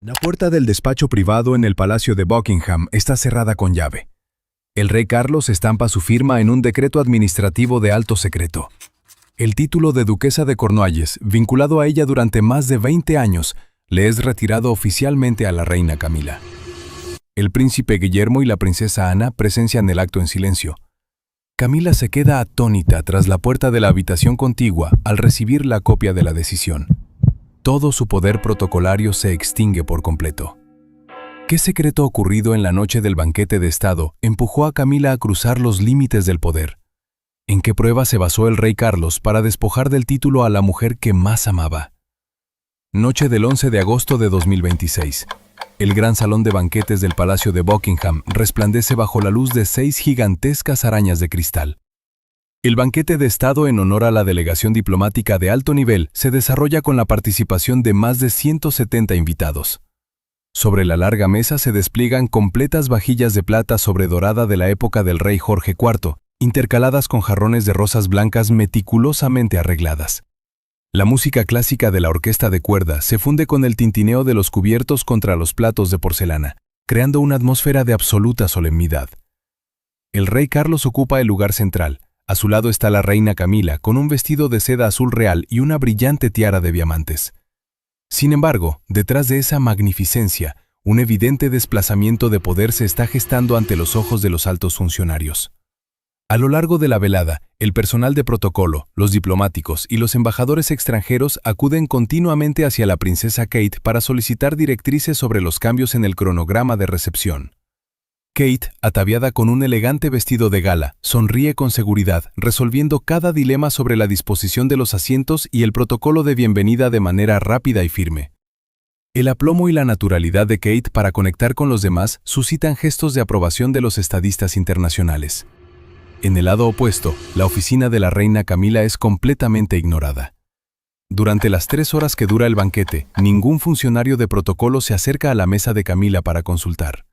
La puerta del despacho privado en el Palacio de Buckingham está cerrada con llave. El rey Carlos estampa su firma en un decreto administrativo de alto secreto. El título de duquesa de Cornualles, vinculado a ella durante más de 20 años, le es retirado oficialmente a la reina Camila. El príncipe Guillermo y la princesa Ana presencian el acto en silencio. Camila se queda atónita tras la puerta de la habitación contigua al recibir la copia de la decisión. Todo su poder protocolario se extingue por completo. ¿Qué secreto ocurrido en la noche del banquete de Estado empujó a Camila a cruzar los límites del poder? ¿En qué prueba se basó el rey Carlos para despojar del título a la mujer que más amaba? Noche del 11 de agosto de 2026. El gran salón de banquetes del Palacio de Buckingham resplandece bajo la luz de 6 gigantescas arañas de cristal. El banquete de Estado en honor a la delegación diplomática de alto nivel se desarrolla con la participación de más de 170 invitados. Sobre la larga mesa se despliegan completas vajillas de plata sobredorada de la época del rey Jorge IV, intercaladas con jarrones de rosas blancas meticulosamente arregladas. La música clásica de la orquesta de cuerda se funde con el tintineo de los cubiertos contra los platos de porcelana, creando una atmósfera de absoluta solemnidad. El rey Carlos ocupa el lugar central. A su lado está la reina Camila, con un vestido de seda azul real y una brillante tiara de diamantes. Sin embargo, detrás de esa magnificencia, un evidente desplazamiento de poder se está gestando ante los ojos de los altos funcionarios. A lo largo de la velada, el personal de protocolo, los diplomáticos y los embajadores extranjeros acuden continuamente hacia la princesa Kate para solicitar directrices sobre los cambios en el cronograma de recepción. Kate, ataviada con un elegante vestido de gala, sonríe con seguridad, resolviendo cada dilema sobre la disposición de los asientos y el protocolo de bienvenida de manera rápida y firme. El aplomo y la naturalidad de Kate para conectar con los demás suscitan gestos de aprobación de los estadistas internacionales. En el lado opuesto, la oficina de la reina Camila es completamente ignorada. Durante las 3 horas que dura el banquete, ningún funcionario de protocolo se acerca a la mesa de Camila para consultar.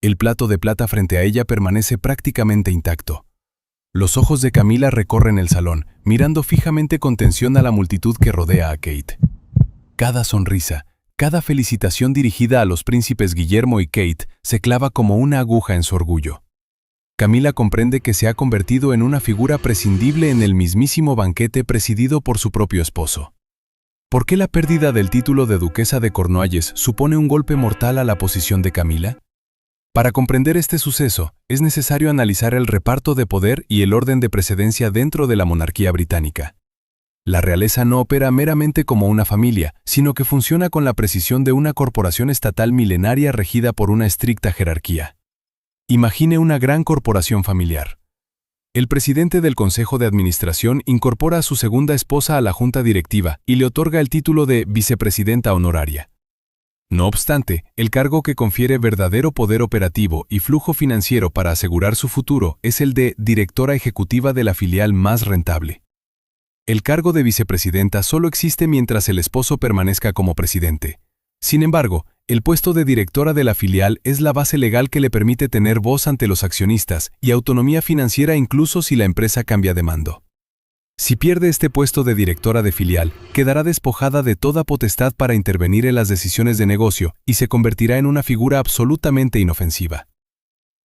El plato de plata frente a ella permanece prácticamente intacto. Los ojos de Camila recorren el salón, mirando fijamente con tensión a la multitud que rodea a Kate. Cada sonrisa, cada felicitación dirigida a los príncipes Guillermo y Kate se clava como una aguja en su orgullo. Camila comprende que se ha convertido en una figura prescindible en el mismísimo banquete presidido por su propio esposo. ¿Por qué la pérdida del título de duquesa de Cornualles supone un golpe mortal a la posición de Camila? Para comprender este suceso, es necesario analizar el reparto de poder y el orden de precedencia dentro de la monarquía británica. La realeza no opera meramente como una familia, sino que funciona con la precisión de una corporación estatal milenaria regida por una estricta jerarquía. Imagine una gran corporación familiar. El presidente del Consejo de Administración incorpora a su segunda esposa a la junta directiva y le otorga el título de vicepresidenta honoraria. No obstante, el cargo que confiere verdadero poder operativo y flujo financiero para asegurar su futuro es el de directora ejecutiva de la filial más rentable. El cargo de vicepresidenta solo existe mientras el esposo permanezca como presidente. Sin embargo, el puesto de directora de la filial es la base legal que le permite tener voz ante los accionistas y autonomía financiera incluso si la empresa cambia de mando. Si pierde este puesto de directora de filial, quedará despojada de toda potestad para intervenir en las decisiones de negocio y se convertirá en una figura absolutamente inofensiva.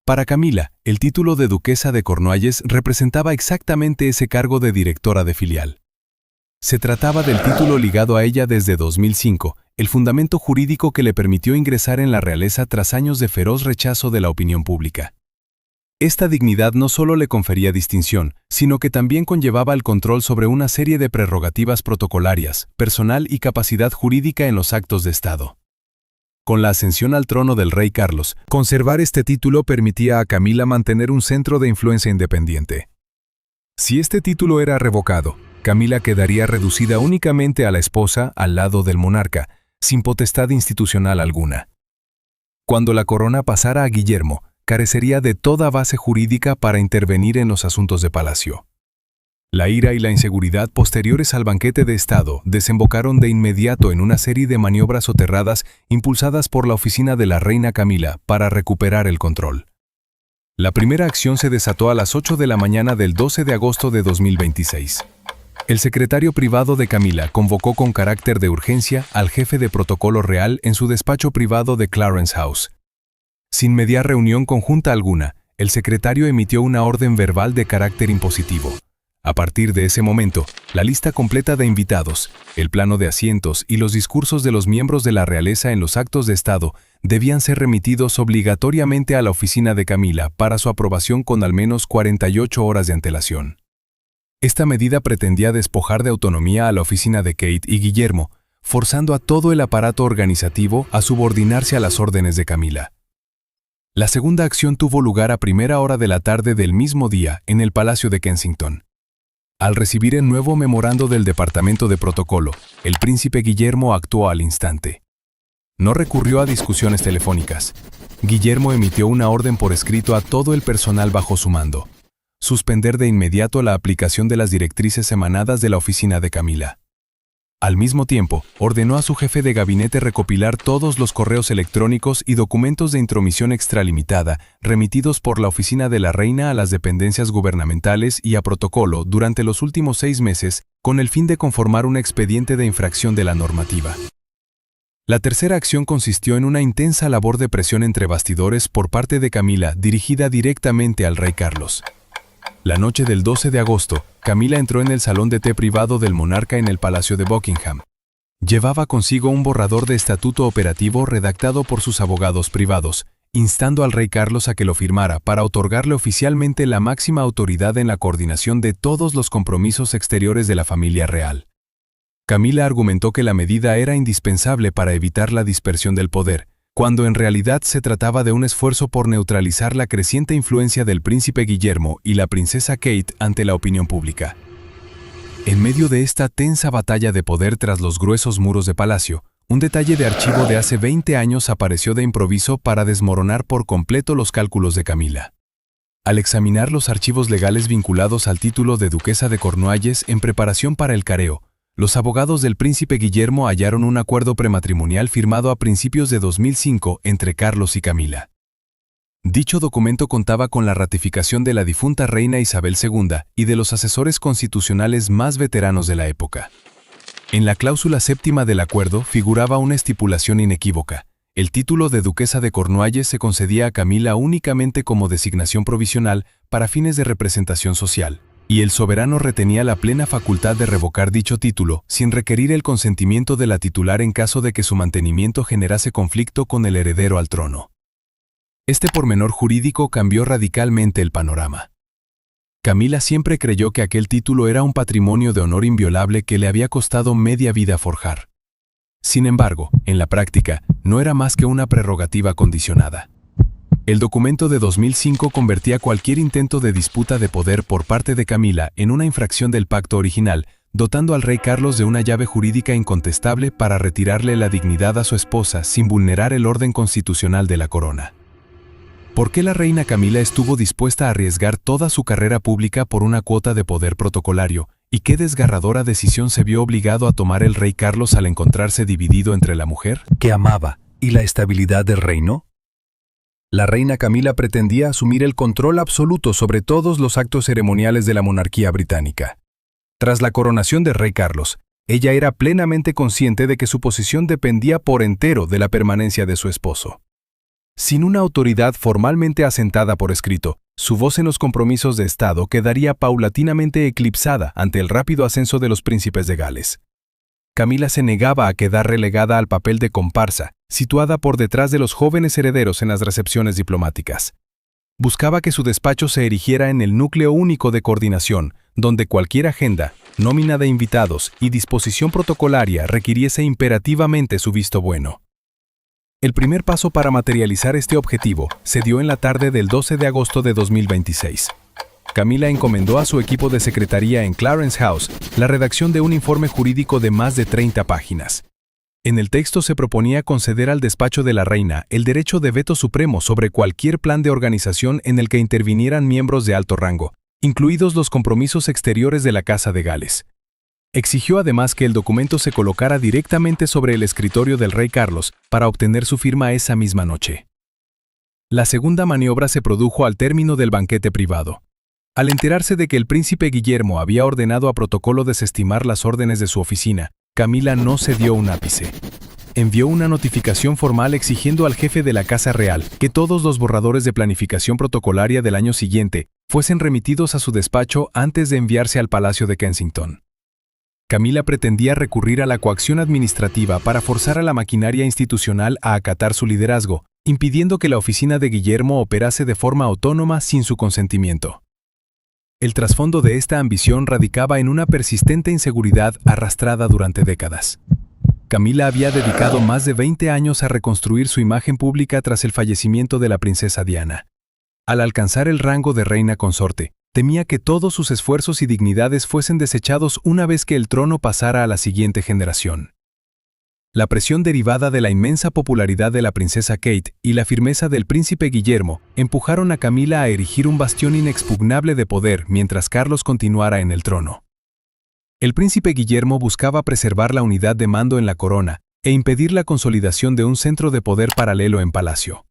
Para Camila, el título de duquesa de Cornualles representaba exactamente ese cargo de directora de filial. Se trataba del título ligado a ella desde 2005, el fundamento jurídico que le permitió ingresar en la realeza tras años de feroz rechazo de la opinión pública. Esta dignidad no solo le confería distinción, sino que también conllevaba el control sobre una serie de prerrogativas protocolarias, personal y capacidad jurídica en los actos de Estado. Con la ascensión al trono del rey Carlos, conservar este título permitía a Camila mantener un centro de influencia independiente. Si este título era revocado, Camila quedaría reducida únicamente a la esposa al lado del monarca, sin potestad institucional alguna. Cuando la corona pasara a Guillermo, carecería de toda base jurídica para intervenir en los asuntos de palacio. La ira y la inseguridad posteriores al banquete de Estado desembocaron de inmediato en una serie de maniobras soterradas impulsadas por la oficina de la reina Camila para recuperar el control. La primera acción se desató a las 8 de la mañana del 12 de agosto de 2026. El secretario privado de Camila convocó con carácter de urgencia al jefe de protocolo real en su despacho privado de Clarence House. Sin mediar reunión conjunta alguna, el secretario emitió una orden verbal de carácter impositivo. A partir de ese momento, la lista completa de invitados, el plano de asientos y los discursos de los miembros de la realeza en los actos de Estado debían ser remitidos obligatoriamente a la oficina de Camila para su aprobación con al menos 48 horas de antelación. Esta medida pretendía despojar de autonomía a la oficina de Kate y Guillermo, forzando a todo el aparato organizativo a subordinarse a las órdenes de Camila. La segunda acción tuvo lugar a primera hora de la tarde del mismo día en el Palacio de Kensington. Al recibir el nuevo memorando del Departamento de Protocolo, el príncipe Guillermo actuó al instante. No recurrió a discusiones telefónicas. Guillermo emitió una orden por escrito a todo el personal bajo su mando: suspender de inmediato la aplicación de las directrices emanadas de la oficina de Camila. Al mismo tiempo, ordenó a su jefe de gabinete recopilar todos los correos electrónicos y documentos de intromisión extralimitada remitidos por la oficina de la reina a las dependencias gubernamentales y a protocolo durante los últimos 6 meses, con el fin de conformar un expediente de infracción de la normativa. La tercera acción consistió en una intensa labor de presión entre bastidores por parte de Camila dirigida directamente al rey Carlos. La noche del 12 de agosto, Camila entró en el salón de té privado del monarca en el Palacio de Buckingham. Llevaba consigo un borrador de estatuto operativo redactado por sus abogados privados, instando al rey Carlos a que lo firmara para otorgarle oficialmente la máxima autoridad en la coordinación de todos los compromisos exteriores de la familia real. Camila argumentó que la medida era indispensable para evitar la dispersión del poder, cuando en realidad se trataba de un esfuerzo por neutralizar la creciente influencia del príncipe Guillermo y la princesa Kate ante la opinión pública. En medio de esta tensa batalla de poder tras los gruesos muros de palacio, un detalle de archivo de hace 20 años apareció de improviso para desmoronar por completo los cálculos de Camila. Al examinar los archivos legales vinculados al título de duquesa de Cornualles en preparación para el careo, los abogados del príncipe Guillermo hallaron un acuerdo prematrimonial firmado a principios de 2005 entre Carlos y Camila. Dicho documento contaba con la ratificación de la difunta reina Isabel II y de los asesores constitucionales más veteranos de la época. En la cláusula séptima del acuerdo figuraba una estipulación inequívoca: el título de duquesa de Cornualles se concedía a Camila únicamente como designación provisional para fines de representación social, y el soberano retenía la plena facultad de revocar dicho título sin requerir el consentimiento de la titular en caso de que su mantenimiento generase conflicto con el heredero al trono. Este pormenor jurídico cambió radicalmente el panorama. Camila siempre creyó que aquel título era un patrimonio de honor inviolable que le había costado media vida forjar. Sin embargo, en la práctica, no era más que una prerrogativa condicionada. El documento de 2005 convertía cualquier intento de disputa de poder por parte de Camila en una infracción del pacto original, dotando al rey Carlos de una llave jurídica incontestable para retirarle la dignidad a su esposa sin vulnerar el orden constitucional de la corona. ¿Por qué la reina Camila estuvo dispuesta a arriesgar toda su carrera pública por una cuota de poder protocolario? ¿Y qué desgarradora decisión se vio obligado a tomar el rey Carlos al encontrarse dividido entre la mujer que amaba y la estabilidad del reino? La reina Camila pretendía asumir el control absoluto sobre todos los actos ceremoniales de la monarquía británica. Tras la coronación del rey Carlos, ella era plenamente consciente de que su posición dependía por entero de la permanencia de su esposo. Sin una autoridad formalmente asentada por escrito, su voz en los compromisos de Estado quedaría paulatinamente eclipsada ante el rápido ascenso de los príncipes de Gales. Camila se negaba a quedar relegada al papel de comparsa, situada por detrás de los jóvenes herederos en las recepciones diplomáticas. Buscaba que su despacho se erigiera en el núcleo único de coordinación, donde cualquier agenda, nómina de invitados y disposición protocolaria requiriese imperativamente su visto bueno. El primer paso para materializar este objetivo se dio en la tarde del 12 de agosto de 2026. Camila encomendó a su equipo de secretaría en Clarence House la redacción de un informe jurídico de más de 30 páginas. En el texto se proponía conceder al despacho de la reina el derecho de veto supremo sobre cualquier plan de organización en el que intervinieran miembros de alto rango, incluidos los compromisos exteriores de la Casa de Gales. Exigió además que el documento se colocara directamente sobre el escritorio del rey Carlos para obtener su firma esa misma noche. La segunda maniobra se produjo al término del banquete privado. Al enterarse de que el príncipe Guillermo había ordenado a Protocolo desestimar las órdenes de su oficina, Camila no cedió un ápice. Envió una notificación formal exigiendo al jefe de la Casa Real que todos los borradores de planificación protocolaria del año siguiente fuesen remitidos a su despacho antes de enviarse al Palacio de Kensington. Camila pretendía recurrir a la coacción administrativa para forzar a la maquinaria institucional a acatar su liderazgo, impidiendo que la oficina de Guillermo operase de forma autónoma sin su consentimiento. El trasfondo de esta ambición radicaba en una persistente inseguridad arrastrada durante décadas. Camila había dedicado más de 20 años a reconstruir su imagen pública tras el fallecimiento de la princesa Diana. Al alcanzar el rango de reina consorte, temía que todos sus esfuerzos y dignidades fuesen desechados una vez que el trono pasara a la siguiente generación. La presión derivada de la inmensa popularidad de la princesa Kate y la firmeza del príncipe Guillermo empujaron a Camila a erigir un bastión inexpugnable de poder mientras Carlos continuara en el trono. El príncipe Guillermo buscaba preservar la unidad de mando en la corona e impedir la consolidación de un centro de poder paralelo en palacio.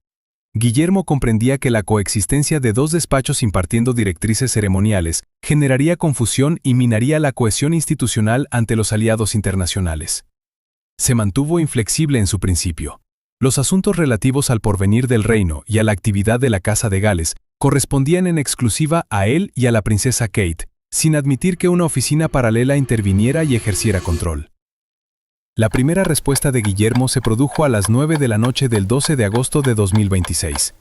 Guillermo comprendía que la coexistencia de dos despachos impartiendo directrices ceremoniales generaría confusión y minaría la cohesión institucional ante los aliados internacionales. Se mantuvo inflexible en su principio. Los asuntos relativos al porvenir del reino y a la actividad de la Casa de Gales correspondían en exclusiva a él y a la princesa Kate, sin admitir que una oficina paralela interviniera y ejerciera control. La primera respuesta de Guillermo se produjo a las 9 de la noche del 12 de agosto de 2026.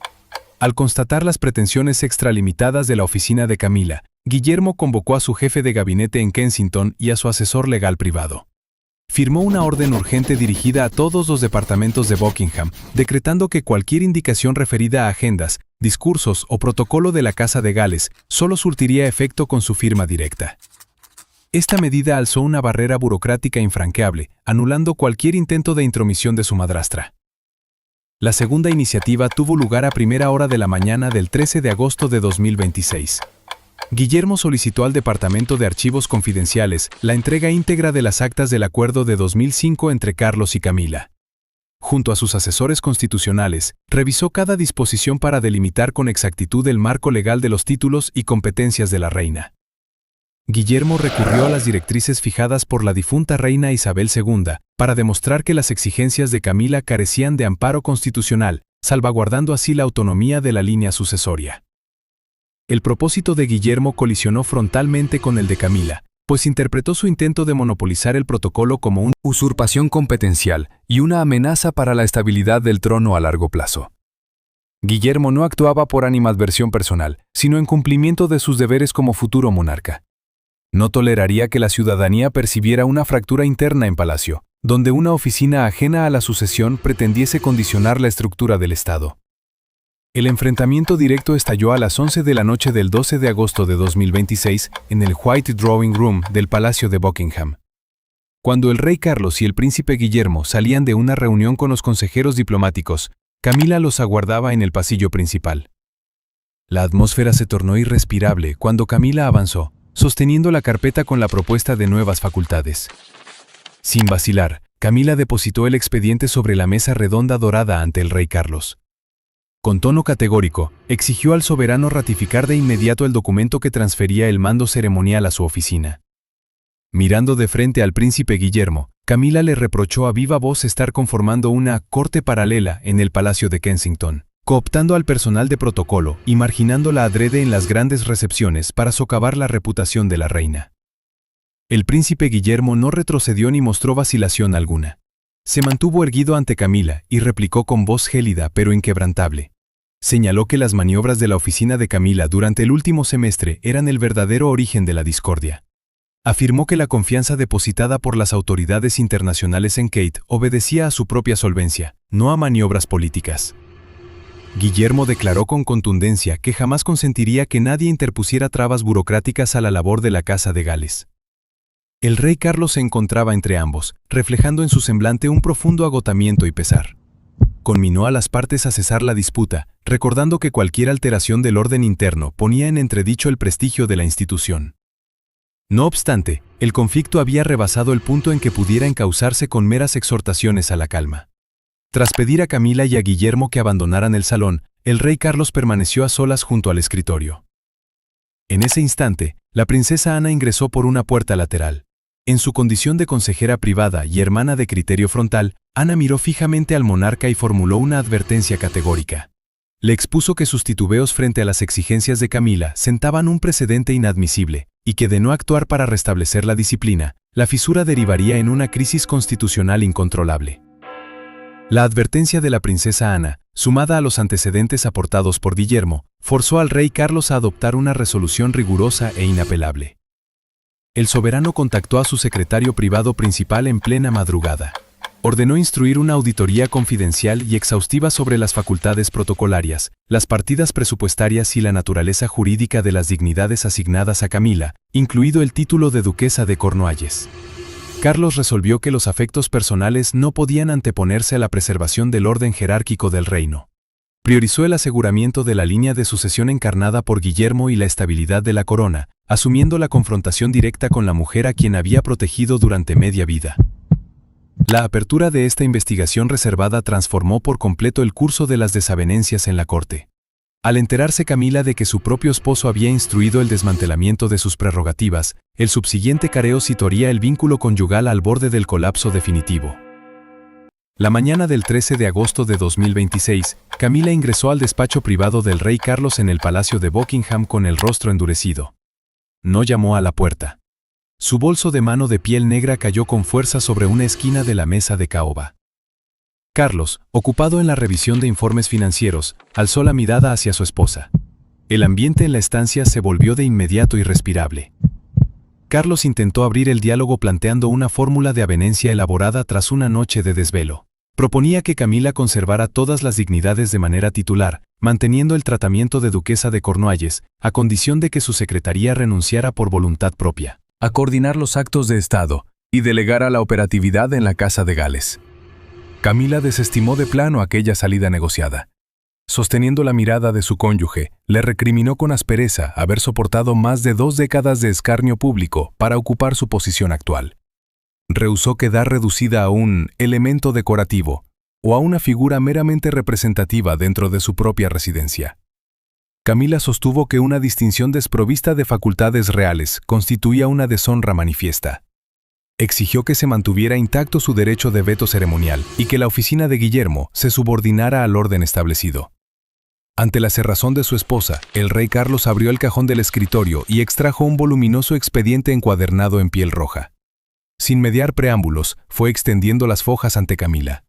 Al constatar las pretensiones extralimitadas de la oficina de Camila, Guillermo convocó a su jefe de gabinete en Kensington y a su asesor legal privado. Firmó una orden urgente dirigida a todos los departamentos de Buckingham, decretando que cualquier indicación referida a agendas, discursos o protocolo de la Casa de Gales solo surtiría efecto con su firma directa. Esta medida alzó una barrera burocrática infranqueable, anulando cualquier intento de intromisión de su madrastra. La segunda iniciativa tuvo lugar a primera hora de la mañana del 13 de agosto de 2026. Guillermo solicitó al Departamento de Archivos Confidenciales la entrega íntegra de las actas del acuerdo de 2005 entre Carlos y Camila. Junto a sus asesores constitucionales, revisó cada disposición para delimitar con exactitud el marco legal de los títulos y competencias de la reina. Guillermo recurrió a las directrices fijadas por la difunta reina Isabel II para demostrar que las exigencias de Camila carecían de amparo constitucional, salvaguardando así la autonomía de la línea sucesoria. El propósito de Guillermo colisionó frontalmente con el de Camila, pues interpretó su intento de monopolizar el protocolo como una usurpación competencial y una amenaza para la estabilidad del trono a largo plazo. Guillermo no actuaba por animadversión personal, sino en cumplimiento de sus deberes como futuro monarca. No toleraría que la ciudadanía percibiera una fractura interna en Palacio, donde una oficina ajena a la sucesión pretendiese condicionar la estructura del Estado. El enfrentamiento directo estalló a las 11 de la noche del 12 de agosto de 2026 en el White Drawing Room del Palacio de Buckingham. Cuando el rey Carlos y el príncipe Guillermo salían de una reunión con los consejeros diplomáticos, Camila los aguardaba en el pasillo principal. La atmósfera se tornó irrespirable cuando Camila avanzó, sosteniendo la carpeta con la propuesta de nuevas facultades. Sin vacilar, Camila depositó el expediente sobre la mesa redonda dorada ante el rey Carlos. Con tono categórico, exigió al soberano ratificar de inmediato el documento que transfería el mando ceremonial a su oficina. Mirando de frente al príncipe Guillermo, Camila le reprochó a viva voz estar conformando una corte paralela en el Palacio de Kensington, cooptando al personal de protocolo y marginándola adrede en las grandes recepciones para socavar la reputación de la reina. El príncipe Guillermo no retrocedió ni mostró vacilación alguna. Se mantuvo erguido ante Camila y replicó con voz gélida pero inquebrantable. Señaló que las maniobras de la oficina de Camila durante el último semestre eran el verdadero origen de la discordia. Afirmó que la confianza depositada por las autoridades internacionales en Kate obedecía a su propia solvencia, no a maniobras políticas. Guillermo declaró con contundencia que jamás consentiría que nadie interpusiera trabas burocráticas a la labor de la Casa de Gales. El rey Carlos se encontraba entre ambos, reflejando en su semblante un profundo agotamiento y pesar. Conminó a las partes a cesar la disputa, recordando que cualquier alteración del orden interno ponía en entredicho el prestigio de la institución. No obstante, el conflicto había rebasado el punto en que pudiera encauzarse con meras exhortaciones a la calma. Tras pedir a Camila y a Guillermo que abandonaran el salón, el rey Carlos permaneció a solas junto al escritorio. En ese instante, la princesa Ana ingresó por una puerta lateral. En su condición de consejera privada y hermana de criterio frontal, Ana miró fijamente al monarca y formuló una advertencia categórica. Le expuso que sus titubeos frente a las exigencias de Camila sentaban un precedente inadmisible, y que de no actuar para restablecer la disciplina, la fisura derivaría en una crisis constitucional incontrolable. La advertencia de la princesa Ana, sumada a los antecedentes aportados por Guillermo, forzó al rey Carlos a adoptar una resolución rigurosa e inapelable. El soberano contactó a su secretario privado principal en plena madrugada. Ordenó instruir una auditoría confidencial y exhaustiva sobre las facultades protocolarias, las partidas presupuestarias y la naturaleza jurídica de las dignidades asignadas a Camila, incluido el título de duquesa de Cornualles. Carlos resolvió que los afectos personales no podían anteponerse a la preservación del orden jerárquico del reino. Priorizó el aseguramiento de la línea de sucesión encarnada por Guillermo y la estabilidad de la corona, asumiendo la confrontación directa con la mujer a quien había protegido durante media vida. La apertura de esta investigación reservada transformó por completo el curso de las desavenencias en la corte. Al enterarse Camila de que su propio esposo había instruido el desmantelamiento de sus prerrogativas, el subsiguiente careo situaría el vínculo conyugal al borde del colapso definitivo. La mañana del 13 de agosto de 2026, Camila ingresó al despacho privado del rey Carlos en el Palacio de Buckingham con el rostro endurecido. No llamó a la puerta. Su bolso de mano de piel negra cayó con fuerza sobre una esquina de la mesa de caoba. Carlos, ocupado en la revisión de informes financieros, alzó la mirada hacia su esposa. El ambiente en la estancia se volvió de inmediato irrespirable. Carlos intentó abrir el diálogo planteando una fórmula de avenencia elaborada tras una noche de desvelo. Proponía que Camila conservara todas las dignidades de manera titular, manteniendo el tratamiento de duquesa de Cornualles, a condición de que su secretaría renunciara por voluntad propia a coordinar los actos de Estado y delegara la operatividad en la Casa de Gales. Camila desestimó de plano aquella salida negociada. Sosteniendo la mirada de su cónyuge, le recriminó con aspereza haber soportado más de 2 décadas de escarnio público para ocupar su posición actual. Rehusó quedar reducida a un elemento decorativo o a una figura meramente representativa dentro de su propia residencia. Camila sostuvo que una distinción desprovista de facultades reales constituía una deshonra manifiesta. Exigió que se mantuviera intacto su derecho de veto ceremonial y que la oficina de Guillermo se subordinara al orden establecido. Ante la cerrazón de su esposa, el rey Carlos abrió el cajón del escritorio y extrajo un voluminoso expediente encuadernado en piel roja. Sin mediar preámbulos, fue extendiendo las fojas ante Camila.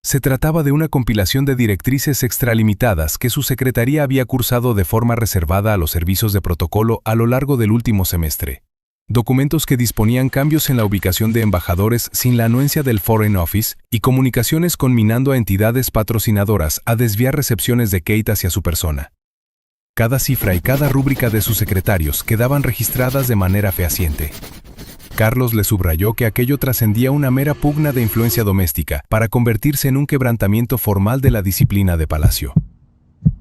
Se trataba de una compilación de directrices extralimitadas que su secretaría había cursado de forma reservada a los servicios de protocolo a lo largo del último semestre. Documentos que disponían cambios en la ubicación de embajadores sin la anuencia del Foreign Office y comunicaciones conminando a entidades patrocinadoras a desviar recepciones de Kate hacia su persona. Cada cifra y cada rúbrica de sus secretarios quedaban registradas de manera fehaciente. Carlos le subrayó que aquello trascendía una mera pugna de influencia doméstica para convertirse en un quebrantamiento formal de la disciplina de palacio.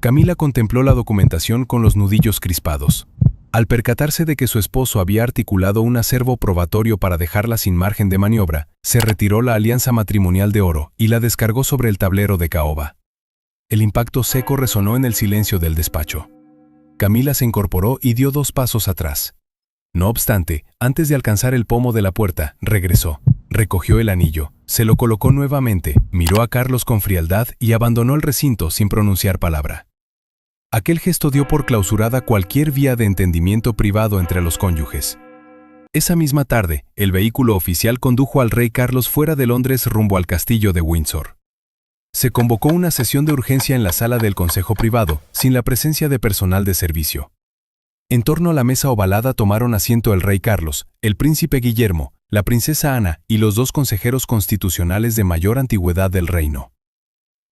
Camila contempló la documentación con los nudillos crispados. Al percatarse de que su esposo había articulado un acervo probatorio para dejarla sin margen de maniobra, se retiró la alianza matrimonial de oro y la descargó sobre el tablero de caoba. El impacto seco resonó en el silencio del despacho. Camila se incorporó y dio 2 pasos atrás. No obstante, antes de alcanzar el pomo de la puerta, regresó, recogió el anillo, se lo colocó nuevamente, miró a Carlos con frialdad y abandonó el recinto sin pronunciar palabra. Aquel gesto dio por clausurada cualquier vía de entendimiento privado entre los cónyuges. Esa misma tarde, el vehículo oficial condujo al rey Carlos fuera de Londres rumbo al castillo de Windsor. Se convocó una sesión de urgencia en la sala del consejo privado, sin la presencia de personal de servicio. En torno a la mesa ovalada tomaron asiento el rey Carlos, el príncipe Guillermo, la princesa Ana y los 2 consejeros constitucionales de mayor antigüedad del reino.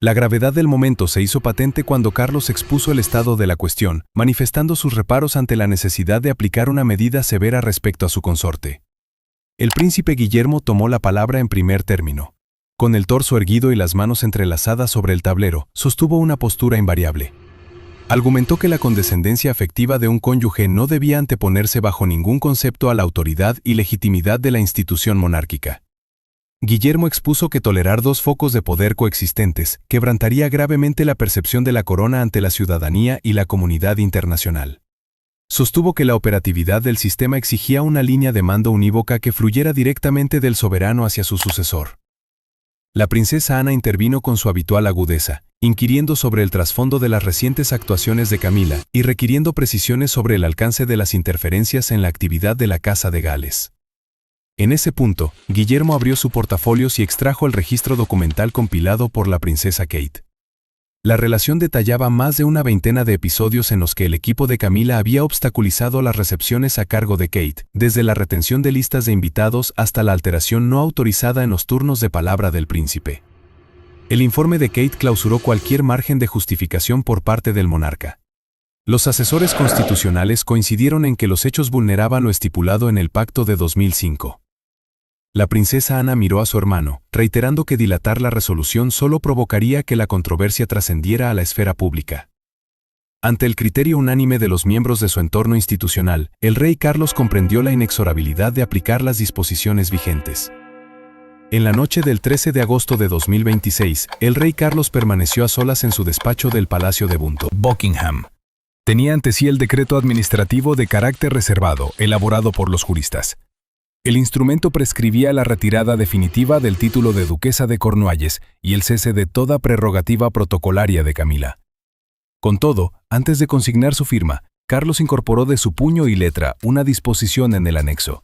La gravedad del momento se hizo patente cuando Carlos expuso el estado de la cuestión, manifestando sus reparos ante la necesidad de aplicar una medida severa respecto a su consorte. El príncipe Guillermo tomó la palabra en primer término. Con el torso erguido y las manos entrelazadas sobre el tablero, sostuvo una postura invariable. Argumentó que la condescendencia afectiva de un cónyuge no debía anteponerse bajo ningún concepto a la autoridad y legitimidad de la institución monárquica. Guillermo expuso que tolerar 2 focos de poder coexistentes quebrantaría gravemente la percepción de la corona ante la ciudadanía y la comunidad internacional. Sostuvo que la operatividad del sistema exigía una línea de mando unívoca que fluyera directamente del soberano hacia su sucesor. La princesa Ana intervino con su habitual agudeza, inquiriendo sobre el trasfondo de las recientes actuaciones de Camila y requiriendo precisiones sobre el alcance de las interferencias en la actividad de la Casa de Gales. En ese punto, Guillermo abrió su portafolio y extrajo el registro documental compilado por la princesa Kate. La relación detallaba más de una veintena de episodios en los que el equipo de Camila había obstaculizado las recepciones a cargo de Kate, desde la retención de listas de invitados hasta la alteración no autorizada en los turnos de palabra del príncipe. El informe de Kate clausuró cualquier margen de justificación por parte del monarca. Los asesores constitucionales coincidieron en que los hechos vulneraban lo estipulado en el Pacto de 2005. La princesa Ana miró a su hermano, reiterando que dilatar la resolución solo provocaría que la controversia trascendiera a la esfera pública. Ante el criterio unánime de los miembros de su entorno institucional, el rey Carlos comprendió la inexorabilidad de aplicar las disposiciones vigentes. En la noche del 13 de agosto de 2026, el rey Carlos permaneció a solas en su despacho del Palacio de Buckingham. Tenía ante sí el decreto administrativo de carácter reservado, elaborado por los juristas. El instrumento prescribía la retirada definitiva del título de duquesa de Cornualles y el cese de toda prerrogativa protocolaria de Camila. Con todo, antes de consignar su firma, Carlos incorporó de su puño y letra una disposición en el anexo.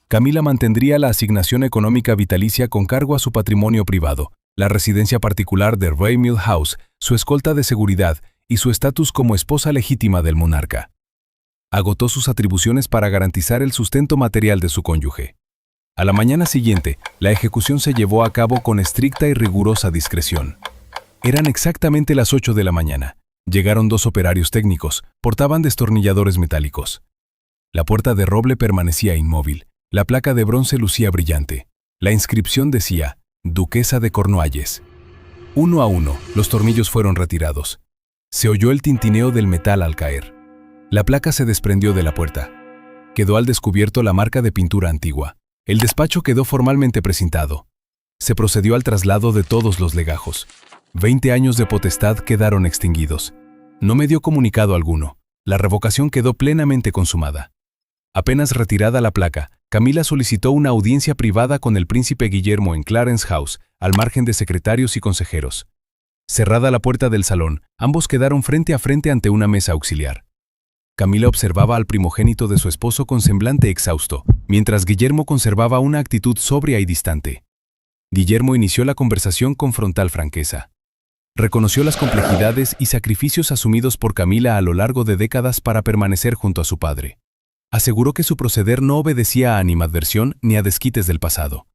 Camila mantendría la asignación económica vitalicia con cargo a su patrimonio privado, la residencia particular de Raymil House, su escolta de seguridad y su estatus como esposa legítima del monarca. Agotó sus atribuciones para garantizar el sustento material de su cónyuge. A la mañana siguiente, la ejecución se llevó a cabo con estricta y rigurosa discreción. Eran exactamente las 8 de la mañana. Llegaron 2 operarios técnicos, portaban destornilladores metálicos. La puerta de roble permanecía inmóvil, la placa de bronce lucía brillante. La inscripción decía, Duquesa de Cornualles. Uno a uno, los tornillos fueron retirados. Se oyó el tintineo del metal al caer. La placa se desprendió de la puerta. Quedó al descubierto la marca de pintura antigua. El despacho quedó formalmente precintado. Se procedió al traslado de todos los legajos. 20 años de potestad quedaron extinguidos. No me dio comunicado alguno. La revocación quedó plenamente consumada. Apenas retirada la placa, Camila solicitó una audiencia privada con el príncipe Guillermo en Clarence House, al margen de secretarios y consejeros. Cerrada la puerta del salón, ambos quedaron frente a frente ante una mesa auxiliar. Camila observaba al primogénito de su esposo con semblante exhausto, mientras Guillermo conservaba una actitud sobria y distante. Guillermo inició la conversación con frontal franqueza. Reconoció las complejidades y sacrificios asumidos por Camila a lo largo de décadas para permanecer junto a su padre. Aseguró que su proceder no obedecía a animadversión ni a desquites del pasado.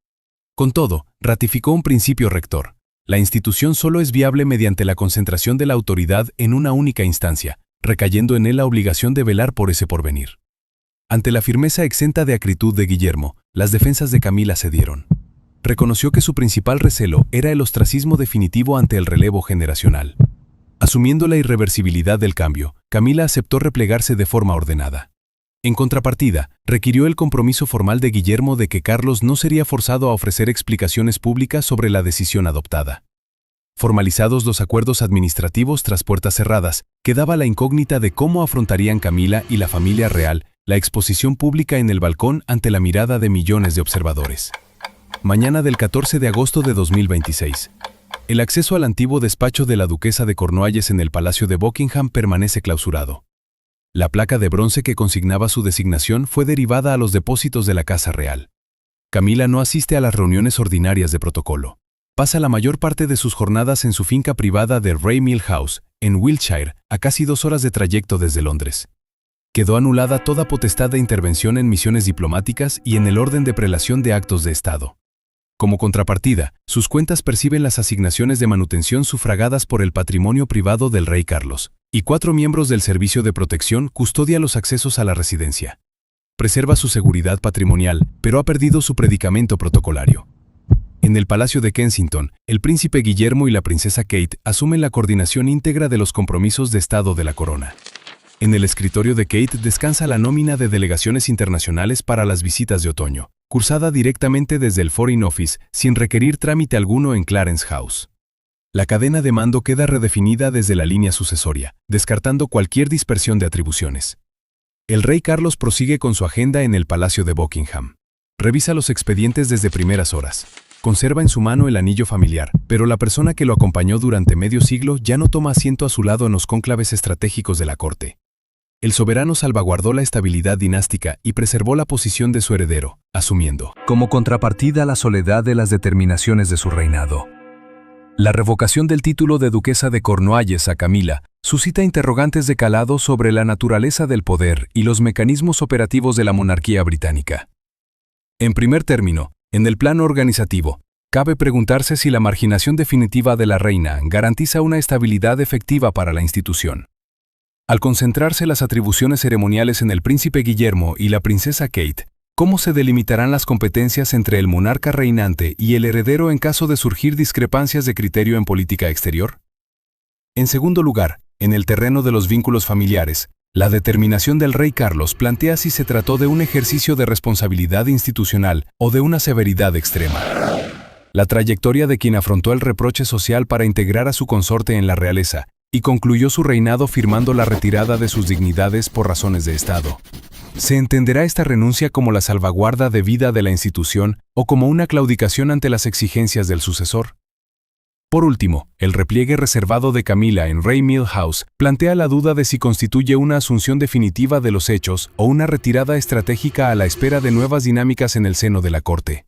Con todo, ratificó un principio rector. La institución solo es viable mediante la concentración de la autoridad en una única instancia, recayendo en él la obligación de velar por ese porvenir. Ante la firmeza exenta de acritud de Guillermo, las defensas de Camila cedieron. Reconoció que su principal recelo era el ostracismo definitivo ante el relevo generacional. Asumiendo la irreversibilidad del cambio, Camila aceptó replegarse de forma ordenada. En contrapartida, requirió el compromiso formal de Guillermo de que Carlos no sería forzado a ofrecer explicaciones públicas sobre la decisión adoptada. Formalizados los acuerdos administrativos tras puertas cerradas, quedaba la incógnita de cómo afrontarían Camila y la familia real la exposición pública en el balcón ante la mirada de millones de observadores. Mañana del 14 de agosto de 2026. El acceso al antiguo despacho de la duquesa de Cornualles en el Palacio de Buckingham permanece clausurado. La placa de bronce que consignaba su designación fue derivada a los depósitos de la Casa Real. Camila no asiste a las reuniones ordinarias de protocolo. Pasa la mayor parte de sus jornadas en su finca privada de Raymil House, en Wiltshire, a casi 2 horas de trayecto desde Londres. Quedó anulada toda potestad de intervención en misiones diplomáticas y en el orden de prelación de actos de Estado. Como contrapartida, sus cuentas perciben las asignaciones de manutención sufragadas por el patrimonio privado del rey Carlos, y 4 miembros del Servicio de Protección custodian los accesos a la residencia. Preserva su seguridad patrimonial, pero ha perdido su predicamento protocolario. En el Palacio de Kensington, el príncipe Guillermo y la princesa Kate asumen la coordinación íntegra de los compromisos de Estado de la corona. En el escritorio de Kate descansa la nómina de delegaciones internacionales para las visitas de otoño, cursada directamente desde el Foreign Office sin requerir trámite alguno en Clarence House. La cadena de mando queda redefinida desde la línea sucesoria, descartando cualquier dispersión de atribuciones. El rey Carlos prosigue con su agenda en el Palacio de Buckingham. Revisa los expedientes desde primeras horas. Conserva en su mano el anillo familiar, pero la persona que lo acompañó durante medio siglo ya no toma asiento a su lado en los cónclaves estratégicos de la corte. El soberano salvaguardó la estabilidad dinástica y preservó la posición de su heredero, asumiendo como contrapartida la soledad de las determinaciones de su reinado. La revocación del título de duquesa de Cornualles a Camila suscita interrogantes de calado sobre la naturaleza del poder y los mecanismos operativos de la monarquía británica. En primer término, en el plano organizativo, cabe preguntarse si la marginación definitiva de la reina garantiza una estabilidad efectiva para la institución. Al concentrarse las atribuciones ceremoniales en el príncipe Guillermo y la princesa Kate, ¿cómo se delimitarán las competencias entre el monarca reinante y el heredero en caso de surgir discrepancias de criterio en política exterior? En segundo lugar, en el terreno de los vínculos familiares, la determinación del rey Carlos plantea si se trató de un ejercicio de responsabilidad institucional o de una severidad extrema. La trayectoria de quien afrontó el reproche social para integrar a su consorte en la realeza y concluyó su reinado firmando la retirada de sus dignidades por razones de Estado. ¿Se entenderá esta renuncia como la salvaguarda debida de la institución o como una claudicación ante las exigencias del sucesor? Por último, el repliegue reservado de Camila en Rey Mill House plantea la duda de si constituye una asunción definitiva de los hechos o una retirada estratégica a la espera de nuevas dinámicas en el seno de la corte.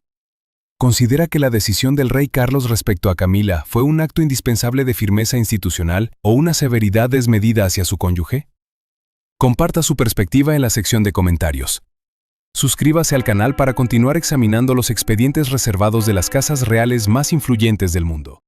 ¿Considera que la decisión del rey Carlos respecto a Camila fue un acto indispensable de firmeza institucional o una severidad desmedida hacia su cónyuge? Comparta su perspectiva en la sección de comentarios. Suscríbase al canal para continuar examinando los expedientes reservados de las casas reales más influyentes del mundo.